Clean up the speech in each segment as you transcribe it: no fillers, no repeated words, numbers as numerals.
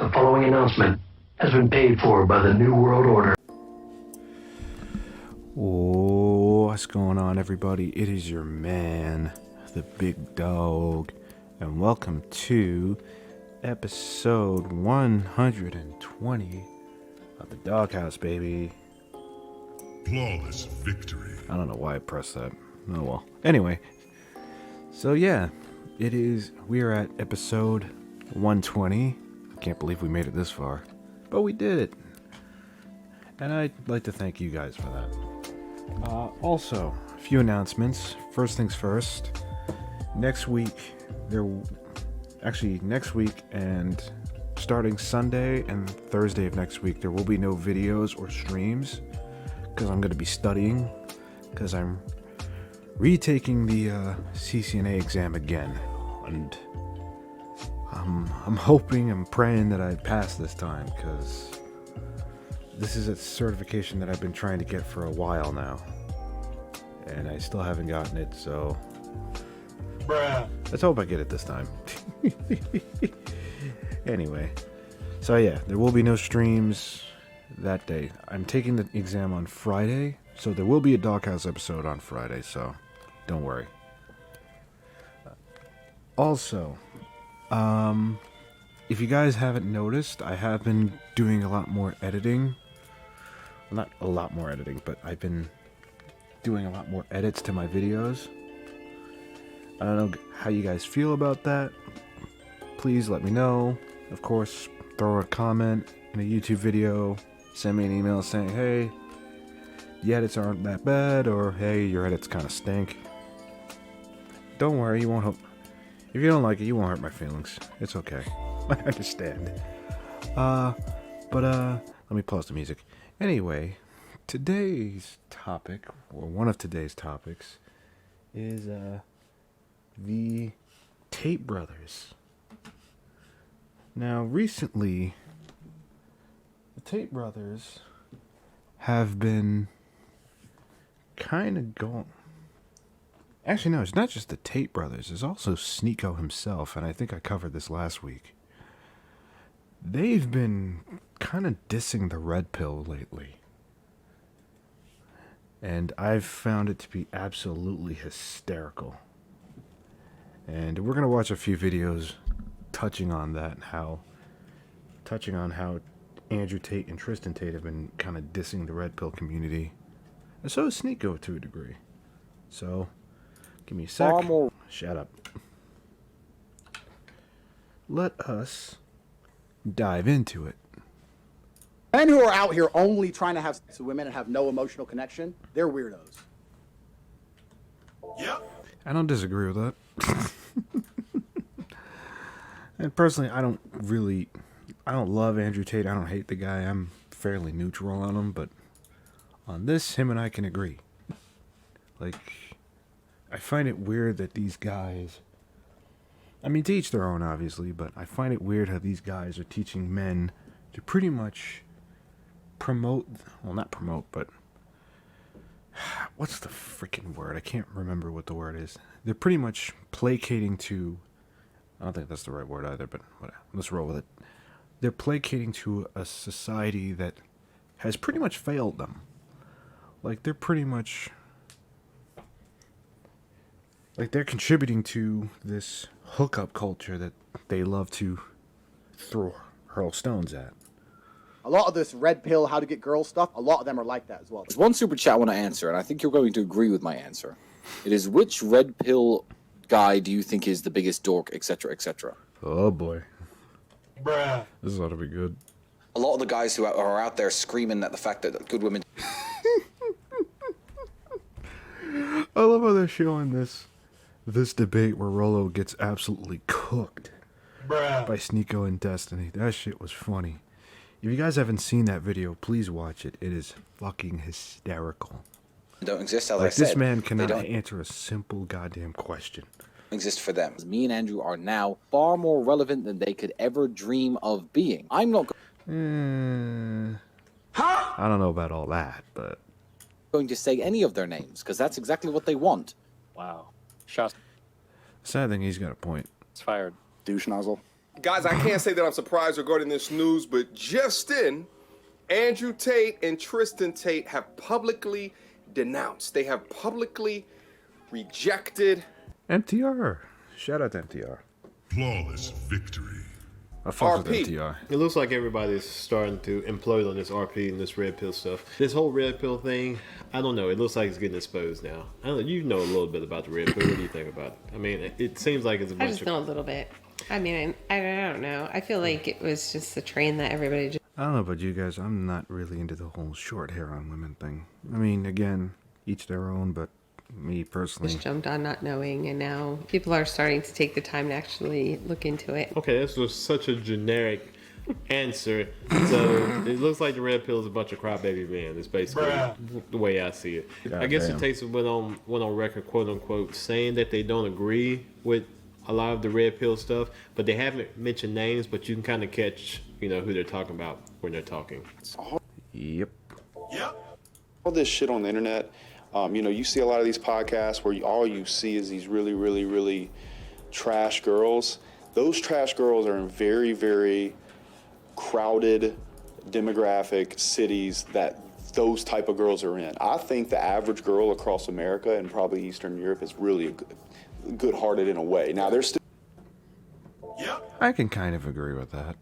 The following announcement has been paid for by the New World Order. Oh, what's going on, everybody? It is your man, the big dog, and welcome to episode 120 of the Doghouse, baby. Flawless victory. I don't know why I pressed that. Oh well. Anyway, so yeah, we are at episode 120. I can't believe we made it this far, but we did it. And I'd like to thank you guys for that. Also, a few announcements. First things first. Next week and starting Sunday and Thursday of next week, there will be no videos or streams because I'm going to be studying because I'm retaking the CCNA exam again, and I'm hoping and praying that I pass this time because this is a certification that I've been trying to get for a while now, and I still haven't gotten it, so let's hope I get it this time. Anyway, so yeah, there will be no streams that day. I'm taking the exam on Friday, so there will be a Doghouse episode on Friday, so don't worry. Also, if you guys haven't noticed, I have been doing a lot more editing. Not a lot more editing, but I've been doing a lot more edits to my videos. I don't know how you guys feel about that. Please let me know. Of course, throw a comment in a YouTube video. Send me an email saying, hey, the edits aren't that bad, or hey, your edits kind of stink. Don't worry, you won't. If you don't like it, you won't hurt my feelings. It's okay. I understand. But let me pause the music. Anyway, today's topic, or one of today's topics, is the Tate brothers. Now, recently, the Tate brothers have been kind of going... Actually, no, it's not just the Tate brothers. There's also Sneeko himself, and I think I covered this last week. They've been kind of dissing the red pill lately. And I've found it to be absolutely hysterical. And we're going to watch a few videos touching on that, touching on how Andrew Tate and Tristan Tate have been kind of dissing the red pill community. And so is Sneeko to a degree. So, give me a sec. Shut up. Let us dive into it. Men who are out here only trying to have sex with women and have no emotional connection, they're weirdos. Yep. I don't disagree with that. And personally, I don't love Andrew Tate. I don't hate the guy. I'm fairly neutral on him, but on this, him and I can agree. Like, I find it weird that these guys, I mean, to each their own, obviously, but I find it weird how these guys are teaching men to pretty much not promote, but what's the freaking word? I can't remember what the word is. They're pretty much placating to, I don't think that's the right word either, but whatever. Let's roll with it. They're placating to a society that has pretty much failed them. Like, they're pretty much, like, they're contributing to this hookup culture that they love to hurl stones at. A lot of this red pill, how to get girls stuff, a lot of them are like that as well. There's one super chat I want to answer, and I think you're going to agree with my answer. It is, which red pill guy do you think is the biggest dork, etc., etc.? Oh boy. Bruh. This ought to be good. A lot of the guys who are out there screaming at the fact that good women... I love how they're showing this debate where Rolo gets absolutely cooked Bruh. by Sneeko and Destiny. That shit was funny. If you guys haven't seen that video, please watch it. It is fucking hysterical. don't exist, as I Like, said. this man cannot don't answer a simple goddamn question. exist for them. Me and Andrew are now far more relevant than they could ever dream of being. I'm not I don't know about all that, but going to say any of their names, because that's exactly what they want. Wow. Shots sad thing, he's got a point. fired. Douche nozzle. Guys, I can't say that I'm surprised regarding this news, but just in, Andrew Tate and Tristan Tate have publicly denounced. They have publicly rejected MTR. Shout out to MTR. Flawless victory. I fuck with RP. MTR. It looks like everybody's starting to implode on this RP and this red pill stuff. This whole red pill thing, I don't know. It looks like it's getting exposed now. I don't know, you know a little bit about the red pill. What do you think about it? I mean, it seems like it's a I bunch just of... know a little bit. I mean, I don't know. I feel like it was just a train that everybody just I don't know about you guys. I'm not really into the whole short hair on women thing. I mean, again, each their own, but me personally. jumped on not knowing, and now people are starting to take the time to actually look into it. Okay, this was such a generic answer. So it looks like the red pill is a bunch of crybaby men. It's basically the way I see it. I guess damn. it takes went on record, quote unquote, saying that they don't agree with a lot of the red pill stuff, but they haven't mentioned names. But you can kind of catch, who they're talking about when they're talking. Yep. All this shit on the internet, you see a lot of these podcasts where all you see is these really, really, really trash girls. Those trash girls are in very, very crowded demographic cities that those type of girls are in. I think the average girl across America and probably Eastern Europe is really good-hearted in a way. Now, there's still... I can kind of agree with that.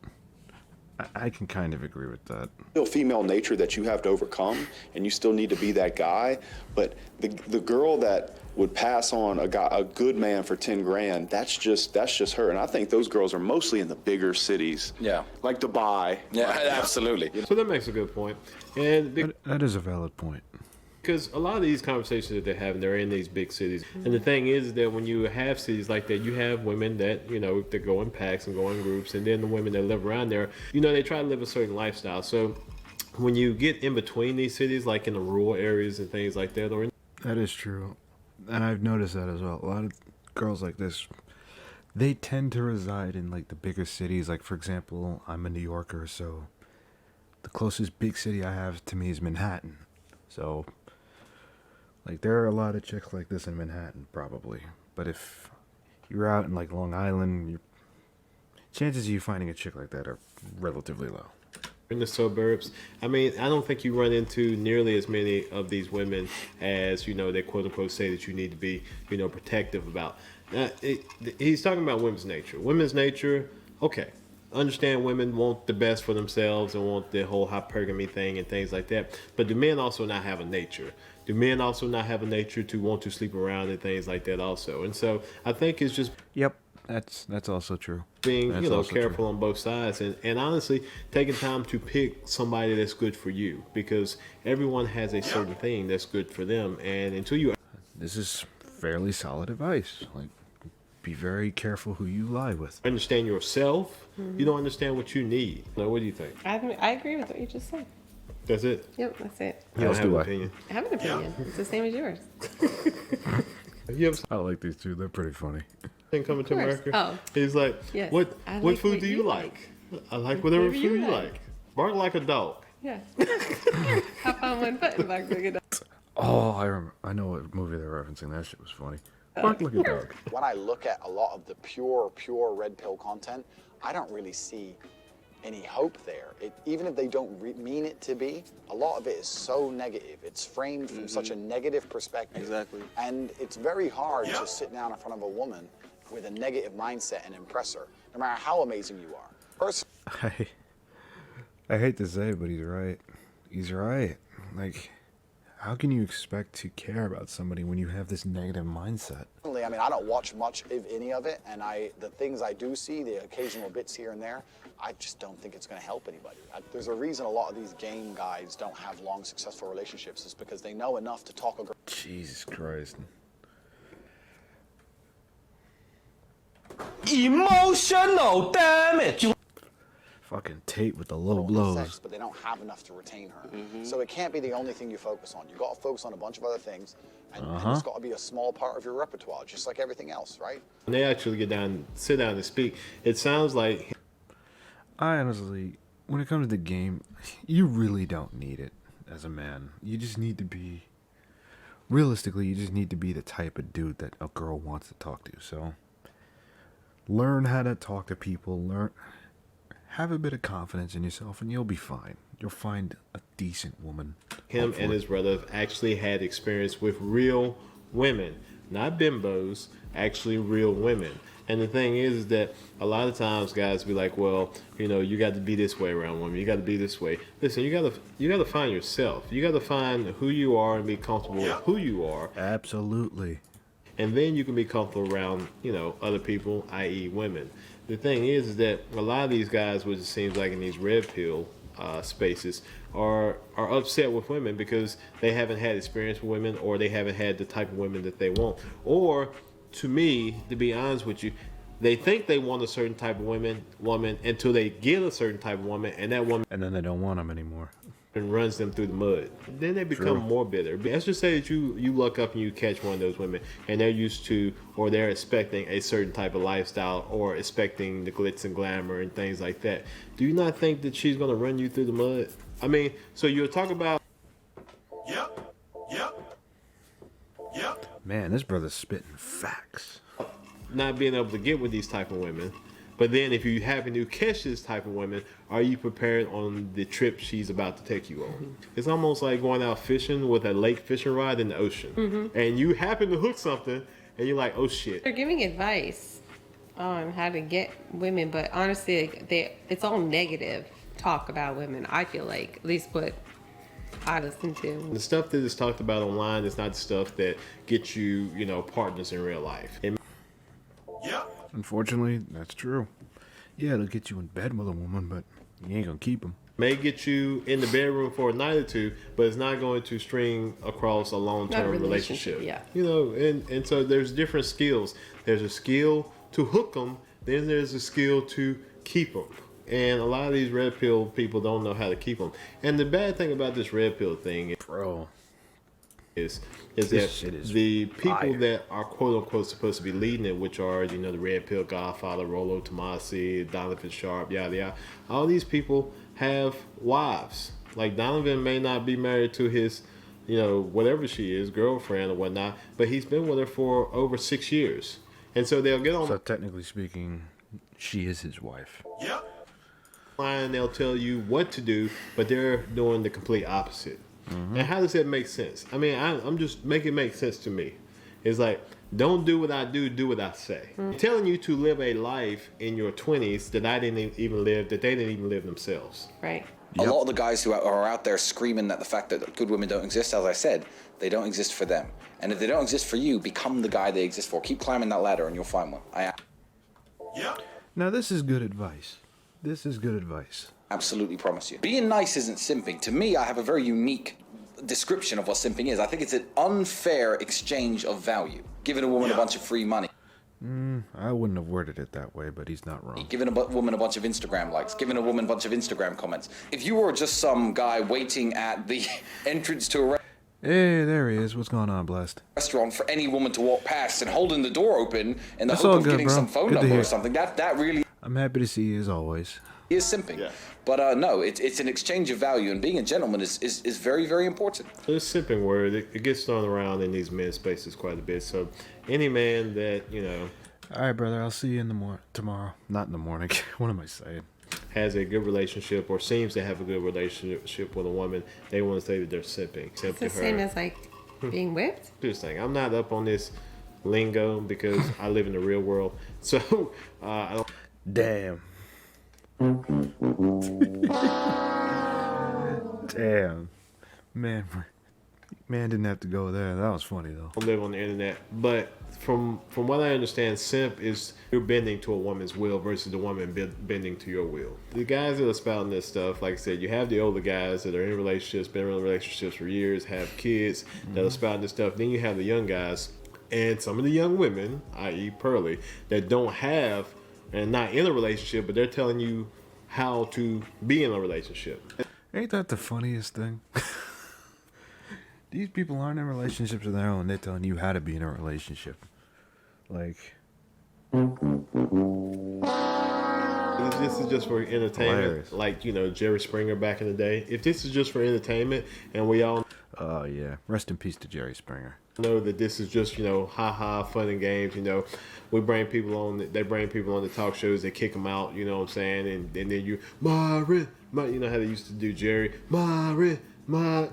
I can kind of agree with that. Still female nature that you have to overcome, and you still need to be that guy. But the girl that would pass on a good man for 10 grand, that's just her. And I think those girls are mostly in the bigger cities. Yeah. Like Dubai. Yeah, absolutely. So that makes a good point. And That is a valid point. because a lot of these conversations that they're having, they're in these big cities. And the thing is that when you have cities like that, you have women that, that go in packs and go in groups. And then the women that live around there, they try to live a certain lifestyle. So when you get in between these cities, like in the rural areas and things like that, or in That is true. And I've noticed that as well. A lot of girls like this, they tend to reside in like the bigger cities. Like, for example, I'm a New Yorker, so the closest big city I have to me is Manhattan. So, like, there are a lot of chicks like this in Manhattan, probably. But if you're out in like Long Island, chances of you finding a chick like that are relatively low. in the suburbs. I mean, I don't think you run into nearly as many of these women as, they quote unquote say that you need to be, protective about. He's talking about women's nature. Women's nature, okay. Understand women want the best for themselves and want the whole hypergamy thing and things like that. But do men also not have a nature? Do men also not have a nature to want to sleep around and things like that also? And so I think it's just Yep, that's also true. being, That's also careful true. on both sides and honestly taking time to pick somebody that's good for you, because everyone has a certain thing that's good for them. And until you This is fairly solid advice. Like, be very careful who you lie with. understand yourself, you don't understand what you need. Now, what do you think? I agree with what you just said. That's it? Yep, that's it. You don't As have do an I. opinion. I have an opinion. It's the same as yours. You ever I like these two. They're pretty funny. seen Coming to course. America? Oh. He's like, Yes. what I what like food what do you you like? I like whatever food you like. Bark like a dog. Yeah. Hop on one foot and bark like a dog. Oh, I know what movie they're referencing. That shit was funny. Bark like a dog. When I look at a lot of the pure red pill content, I don't really see any hope there. Even if they don't mean it to be, a lot of it is so negative. It's framed from such a negative perspective. Exactly. And it's very hard to sit down in front of a woman with a negative mindset and impress her, no matter how amazing you are. I hate to say it, but he's right. He's right. Like, how can you expect to care about somebody when you have this negative mindset? Personally, I mean, I don't watch much, if any of it, and the things I do see, the occasional bits here and there, I just don't think it's going to help anybody. There's a reason a lot of these game guys don't have long, successful relationships, is because they know enough to talk a girl. Jesus Christ. Emotional damage. Fucking Tate with the low Sex, blows. but they don't have enough to retain her. So it can't be the only thing you focus on. You got to focus on a bunch of other things, and it's got to be a small part of your repertoire, just like everything else, right? When they actually sit down and speak, it sounds like I honestly, when it comes to the game, you really don't need it as a man. You just need to be, realistically, you just need to be the type of dude that a girl wants to talk to. So, Learn how to talk to people. Have a bit of confidence in yourself, and you'll be fine. You'll find a decent woman. Him hopefully. and his brother have actually had experience with real women, not bimbos, actually real women. And the thing is that a lot of times guys be like, well, you know, you got to be this way around women. You got to be this way. Listen, you got to find yourself. You got to find who you are and be comfortable with who you are. Absolutely. And then you can be comfortable around, you know, other people, i.e. women. The thing is that a lot of these guys, which it seems like in these red pill spaces, are upset with women because they haven't had experience with women, or they haven't had the type of women that they want. Or, to me, to be honest with you, they think they want a certain type of woman until they get a certain type of woman, and that woman And then they don't want them anymore. and runs them through the mud. Then they become True. more bitter. Let's just say that you luck up and you catch one of those women, and they're used to, or they're expecting a certain type of lifestyle, or expecting the glitz and glamour and things like that. Do you not think that she's going to run you through the mud? I mean, so you'll talk about... Man, this brother's spitting facts. not being able to get with these type of women. But then if you happen to catch this type of women, are you prepared on the trip she's about to take you on? It's almost like going out fishing with a lake fishing rod in the ocean. And you happen to hook something, and you're like, oh shit. They're giving advice on how to get women, but honestly, it's all negative talk about women, I feel like. At least what I listen to. The stuff that is talked about online is not the stuff that gets you, you know, partners in real life. Unfortunately, that's true. Yeah, it'll get you in bed with a woman, but you ain't gonna keep them. May get you in the bedroom for a night or two, but it's not going to string across a long-term relationship. Yeah. You know, and so there's different skills. There's a skill to hook them, then there's a skill to keep them. And a lot of these red pill people don't know how to keep them. And the bad thing about this red pill thing is that the people fire. that are quote unquote supposed to be leading it, which are, you know, the red pill godfather, Rollo Tomasi, Donovan Sharp, yada yada, all these people have wives. Like Donovan may not be married to his, you know, whatever she is, girlfriend or whatnot, but he's been with her for over 6 years. And so they'll get on. So technically speaking, she is his wife. And they'll tell you what to do, but they're doing the complete opposite. And how does that make sense? I mean, I'm just making it make sense to me. It's like, don't do what I do, do what I say. I'm telling you to live a life in your 20s that I didn't even live, that they didn't even live themselves. Right. A lot of the guys who are out there screaming at the fact that good women don't exist, as I said, they don't exist for them. And if they don't exist for you, become the guy they exist for. Keep climbing that ladder and you'll find one. Now this is good advice. This is good advice. Absolutely promise you. Being nice isn't simping. To me, I have a very unique description of what simping is. I think it's an unfair exchange of value. Giving a woman a bunch of free money. I wouldn't have worded it that way, but he's not wrong. Giving a woman a bunch of Instagram likes. Giving a woman a bunch of Instagram comments. If you were just some guy waiting at the entrance to a Hey, there he is. What's going on, Blessed? restaurant for any woman to walk past and holding the door open in the That's hope all of good, getting bro. some phone Good to number hear. or something, that really I'm happy to see you as always. is simping. But no, it's an exchange of value, and being a gentleman is very, very important. So this simping word, it gets thrown around in these men's spaces quite a bit. So any man that, you know, All right, brother. I'll see you in the tomorrow. Not in the morning. What am I saying? has a good relationship or seems to have a good relationship with a woman, they want to say that they're simping. It's the same as like being whipped. This thing. I'm not up on this lingo because I live in the real world. So I don't. Damn. Damn. Man didn't have to go there. That was funny though. Live on the internet, but from what I understand, simp is you're bending to a woman's will versus the woman bending to your will. The guys that are spouting this stuff, like I said, you have the older guys that are in relationships, been in relationships for years, have kids that are spouting this stuff. Then you have the young guys and some of the young women, i.e. Pearly, that don't have and not in a relationship, but they're telling you how to be in a relationship. Ain't that the funniest thing? These people aren't in relationships of their own. They're telling you how to be in a relationship. Like, The if this is just for entertainment, Hilarious. like, you know, Jerry Springer back in the day, if this is just for entertainment and we all Oh, yeah. Rest in peace to Jerry Springer. know that this is just, you know, ha fun and games, you know, they bring people on the talk shows, they kick them out, you know what I'm saying, and then you Myron, you know how they used to do Jerry Myron,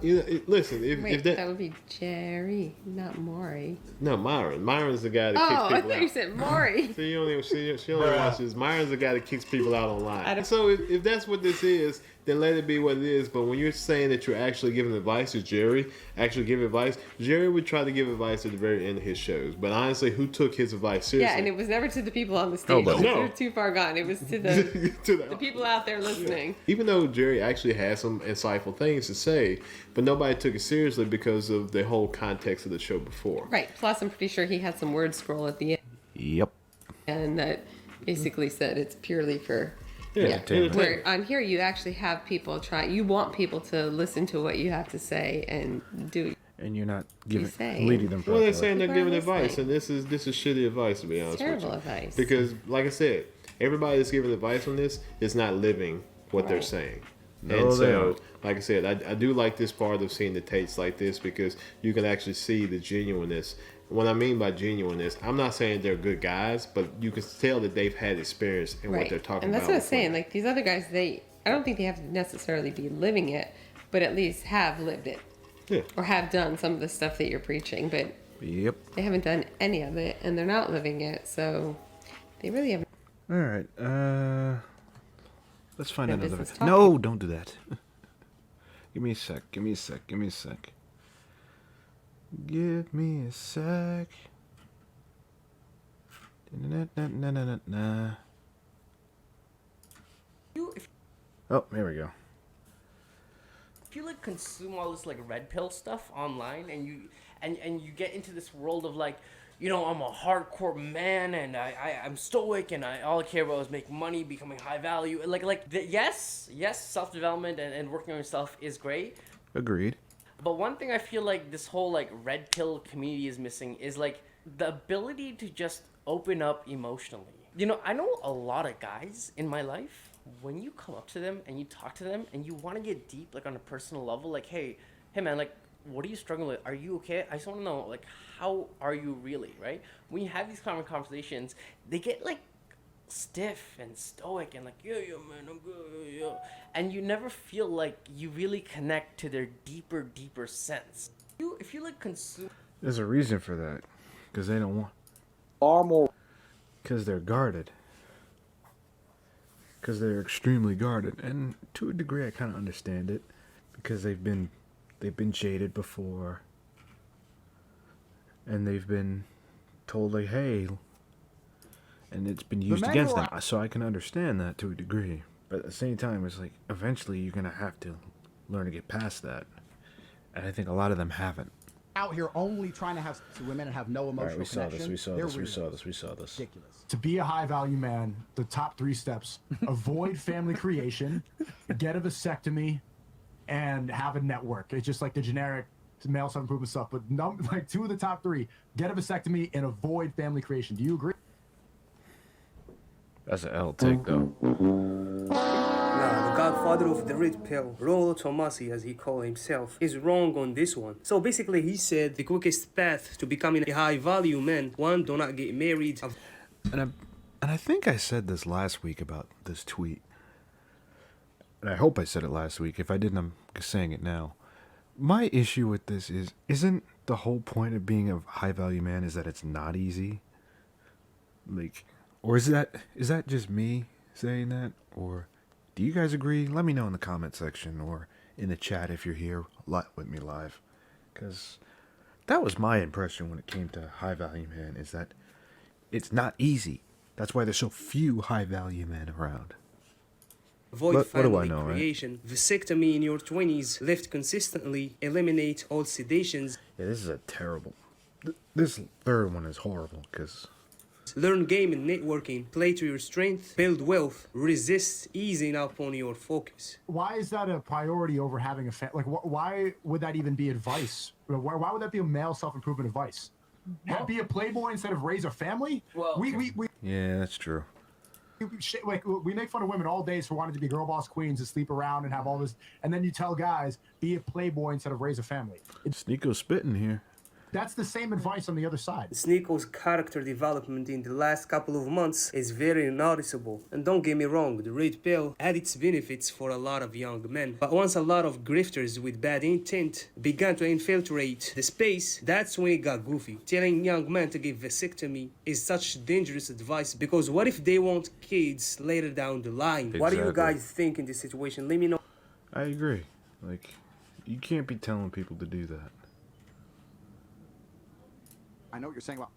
you know, listen, Wait, if that would be Jerry, not Maury. no, Myron's the guy that Oh, kicks I people thought out. you said Maury. So you don't even she only watches. Myron's the guy that kicks people out I online. don't- So if that's what this is, then let it be what it is. But when you're saying that you're actually giving advice to Jerry, Jerry would try to give advice at the very end of his shows. But honestly, who took his advice seriously? Yeah, and it was never to the people on the stage. Nobody. No. They're too far gone. It was to the To the people out there listening. Even though Jerry actually had some insightful things to say, but nobody took it seriously because of the whole context of the show before. Right. Plus, I'm pretty sure he had some word scroll at the end, Yep. and that basically said it's purely for. Entertainment. Where on here you actually have people try. You want people to listen to what you have to say and do. And you're not saying? leading them Well, they're properly. saying they're People are giving advice, listening. and this is shitty advice, to be honest with Terrible you. advice. Because, like I said, everybody that's giving advice on this is not living what they're Right. saying. No, And they so, aren't. like I said, I do like this part of seeing the Tates like this because you can actually see the genuineness. What I mean by genuineness, I'm not saying they're good guys, but you can tell that they've had experience in what they're talking and that's about. what I'm saying. Like these other guys, I don't think they have to necessarily be living it, but at least have lived it. Yeah. Or have done some of the stuff that you're preaching, but Yep. they haven't done any of it, and they're not living it, so they really haven't. All right. Let's find No another. business talking. No, don't do that. Give me a sec. Give me a sec. Na-na-na-na-na-na. Oh, here we go. If you like consume all this like red pill stuff online and you get into this world of like, you know, I'm a hardcore man and I'm stoic and all I care about is making money, becoming high value. Yes, self-development and working on yourself is great. Agreed. But one thing I feel like this whole like red pill community is missing is like the ability to just open up emotionally. You know, I know a lot of guys in my life, when you come up to them and you talk to them and you want to get deep, like on a personal level, like, hey man, like, what are you struggling with? Are you okay? I just want to know, like, how are you really, right? When you have these common conversations, they get like stiff and stoic and like, yeah, man, I'm good, yeah. And you never feel like you really connect to their deeper sense. If you like consume. There's a reason for that. Because they don't want. Far more. Because they're guarded. Because they're extremely guarded. And to a degree, I kind of understand it. Because they've been jaded before. And they've been told, like, hey. And it's been used against them. So I can understand that to a degree. But at the same time, it's like, eventually you're going to have to learn to get past that. And I think a lot of them haven't. Out here only trying to have sex with women and have no emotional All right, we saw connection. this. They're We saw weirdos. this. Ridiculous. To be a high value man, the top 3 steps: avoid family creation, get a vasectomy, and have a network. It's just like the generic male self improvement stuff, but like 2 of the top 3: get a vasectomy and avoid family creation. Do you agree? That's an L take, though. Nah, the godfather of the red pill, Rollo Tomasi as he called himself, is wrong on this one. So basically he said the quickest path to becoming a high value man, one, do not get married. And I think I said this last week about this tweet. And I hope I said it last week. If I didn't, I'm saying it now. My issue with this isn't the whole point of being a high value man is that it's not easy? Like, or is that just me saying that? Or do you guys agree? Let me know in the comment section or in the chat if you're here with me live. Because that was my impression when it came to high value man, is that it's not easy. That's why there's so few high value men around. Avoid What do I family know, right? creation, vasectomy in your 20s, lift consistently, eliminate all sedations, Yeah, this is a terrible... This third one is horrible, because... learn game and networking, play to your strength, build wealth, resist easing up on your focus. Why is that a priority over having a family? Like, why would that even be advice? Why would that be a male self-improvement advice? Be a playboy instead of raise a family? Well, we Yeah, that's true. Like, we make fun of women all days for wanting to be girl boss queens and sleep around and have all this, and then you tell guys be a playboy instead of raise a family. Sneako's spitting here. That's the same advice on the other side. Sneako's character development in the last couple of months is very noticeable. And don't get me wrong, the red pill had its benefits for a lot of young men. But once a lot of grifters with bad intent began to infiltrate the space, that's when it got goofy. Telling young men to get vasectomy is such dangerous advice, because what if they want kids later down the line? What do you guys think in this situation? Let me know. I agree. Like, you can't be telling people to do that. I know what you're saying about.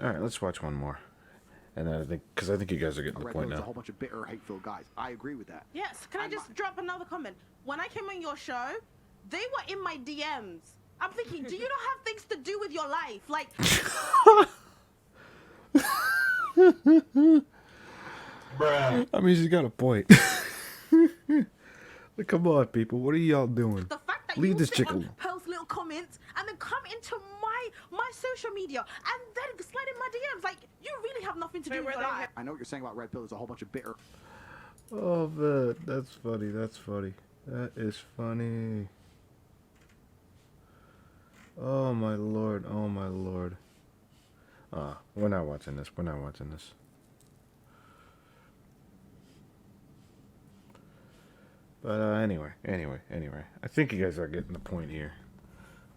All right, let's watch one more, and then because I think you guys are getting the point A now. whole bunch of bitter, hateful guys. I agree with that. Yes. Can I just drop another comment? When I came on your show, they were in my DMs. I'm thinking, do you not have things to do with your life? Like. Bruh. I mean, she's got a point. Like, come on, people. What are y'all doing? The fact that Leave you this sit chick on alone. post little comments and then come into my social media and then slide in my DMs. Like, you really have nothing to do with your life. I know what you're saying about red pill. There's a whole bunch of bitter. Oh, man. That's funny. That's funny. That is funny. Oh, my Lord. Oh, my Lord. We're not watching this. We're not watching this. But anyway. I think you guys are getting the point here.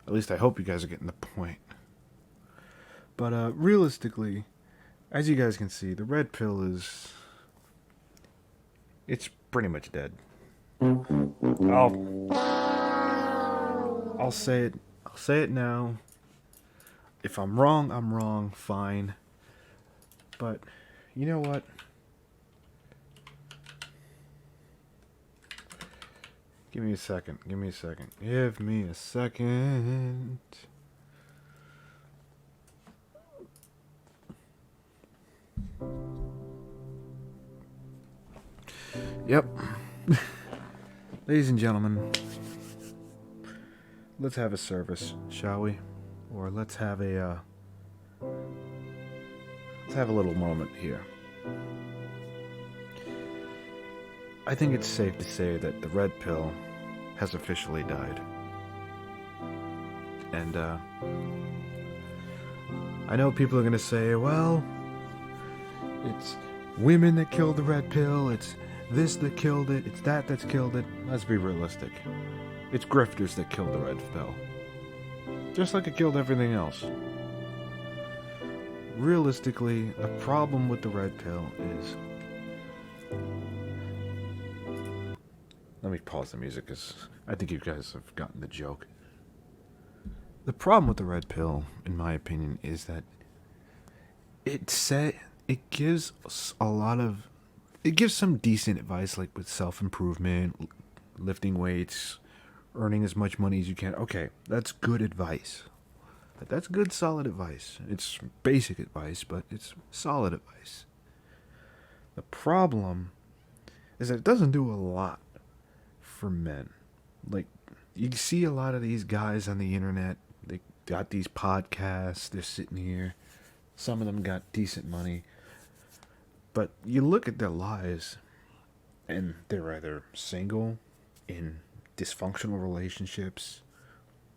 At least I hope you guys are getting the point. But realistically, as you guys can see, the red pill is... It's pretty much dead. I'll say it. I'll say it now. If I'm wrong, I'm wrong. Fine. But you know what? Give me a second. Give me a second. Give me a second. Yep. Ladies and gentlemen, let's have a service, shall we? Or let's have a little moment here. I think it's safe to say that the red pill has officially died. And I know people are going to say, well, it's women that killed the red pill, it's this that killed it, it's that that's killed it. Let's be realistic. It's grifters that killed the red pill. Just like it killed everything else. Realistically, the problem with the red pill is... Let me pause the music because I think you guys have gotten the joke. The problem with the red pill, in my opinion, is that it gives some decent advice, like with self-improvement, lifting weights, earning as much money as you can. Okay, that's good advice. That's good, solid advice. It's basic advice, but it's solid advice. The problem is that it doesn't do a lot for men. Like, you see a lot of these guys on the internet, they got these podcasts, they're sitting here, some of them got decent money, but you look at their lives and they're either single, in dysfunctional relationships,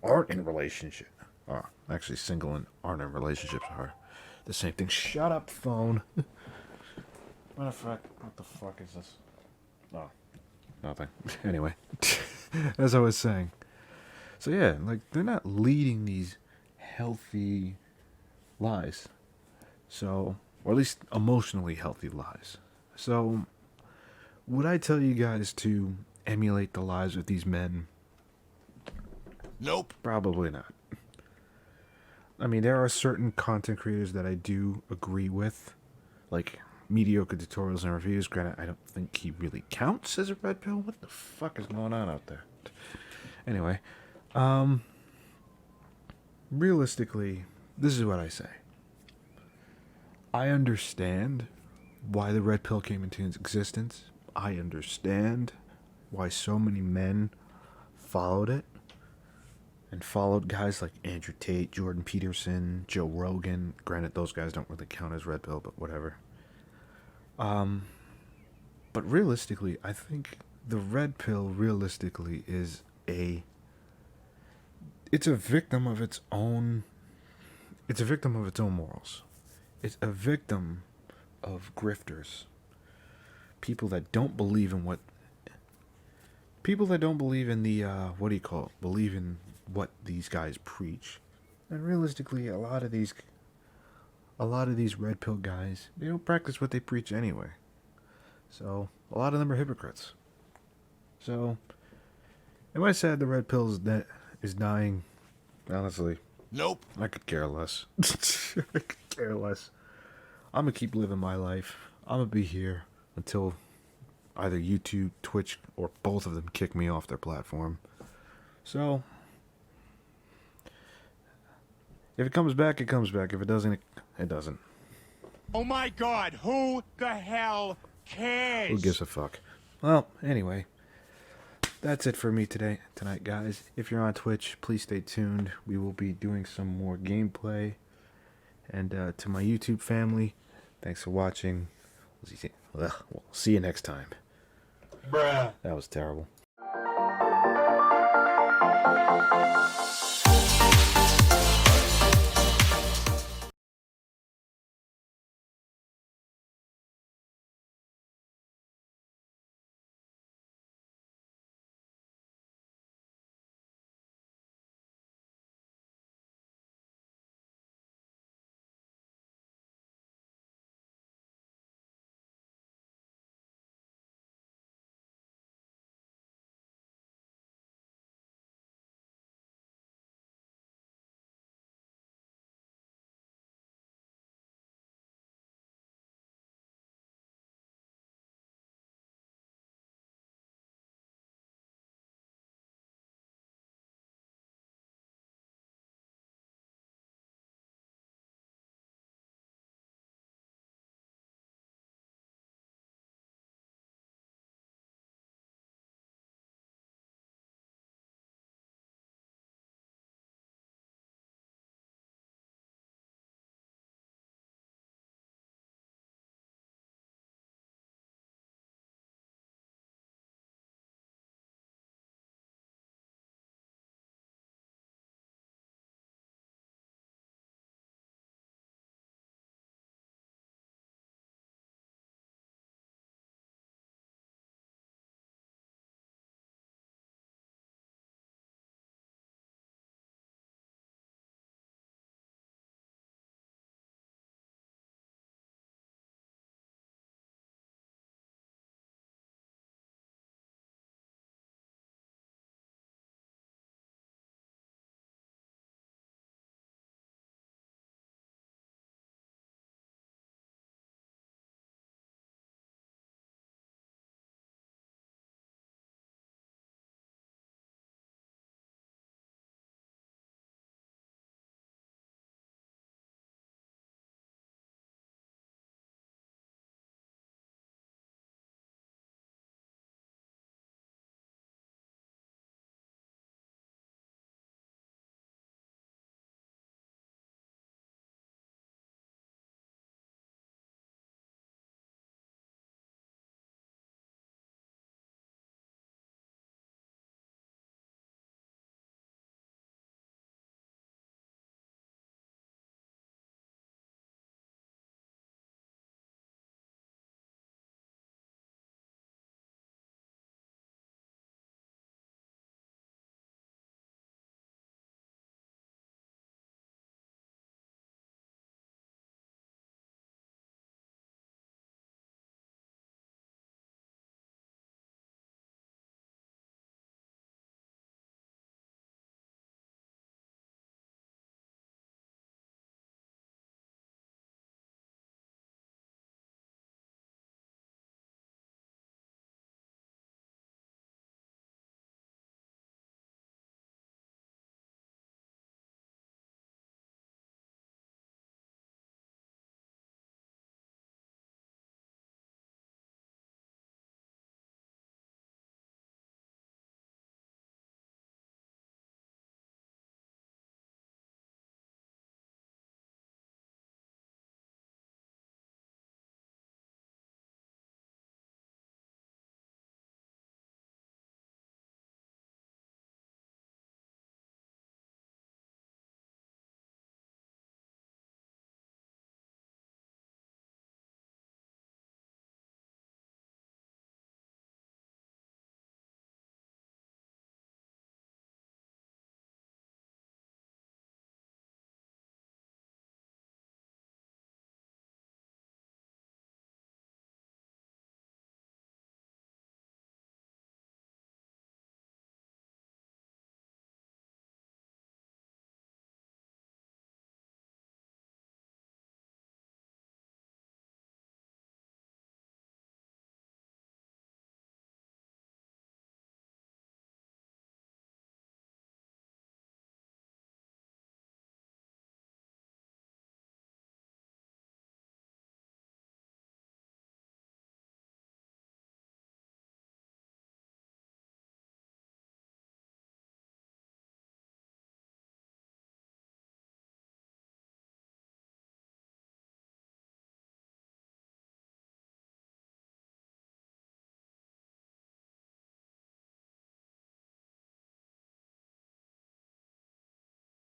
aren't in relationship. Actually, single and aren't in relationships are the same thing. Shut up, phone. What the fuck is this? Oh, nothing. Anyway, as I was saying. So yeah, like, they're not leading these healthy lives. So, or at least emotionally healthy lives. So, would I tell you guys to emulate the lives of these men? Nope. Probably not. I mean, there are certain content creators that I do agree with, like mediocre tutorials and reviews. Granted, I don't think he really counts as a red pill. What the fuck is going on out there? Anyway, realistically, this is what I say. I understand why the red pill came into existence. I understand why so many men followed it. and followed guys like Andrew Tate, Jordan Peterson, Joe Rogan. Granted, those guys don't really count as red pill, but whatever. But realistically, I think the red pill realistically is it's a victim of its own. It's a victim of its own morals. It's a victim of grifters. People that don't believe in what. People that don't believe in the what do you call it? Believe in what these guys preach. And realistically, a lot of these red pill guys, they don't practice what they preach anyway. So a lot of them are hypocrites. So, am I sad the red pill is dying? Honestly, nope. I could care less. I could care less. I'm gonna keep living my life. I'm gonna be here until either YouTube, Twitch, or both of them kick me off their platform. So, if it comes back, it comes back. If it doesn't, it doesn't. Oh my God, who the hell cares? Who gives a fuck? Well, anyway, that's it for me tonight, guys. If you're on Twitch, please stay tuned. We will be doing some more gameplay. And to my YouTube family, thanks for watching. We'll see you next time. Bruh. That was terrible.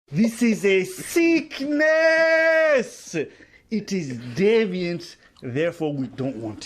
This is a sickness. It is deviant, therefore we don't want it.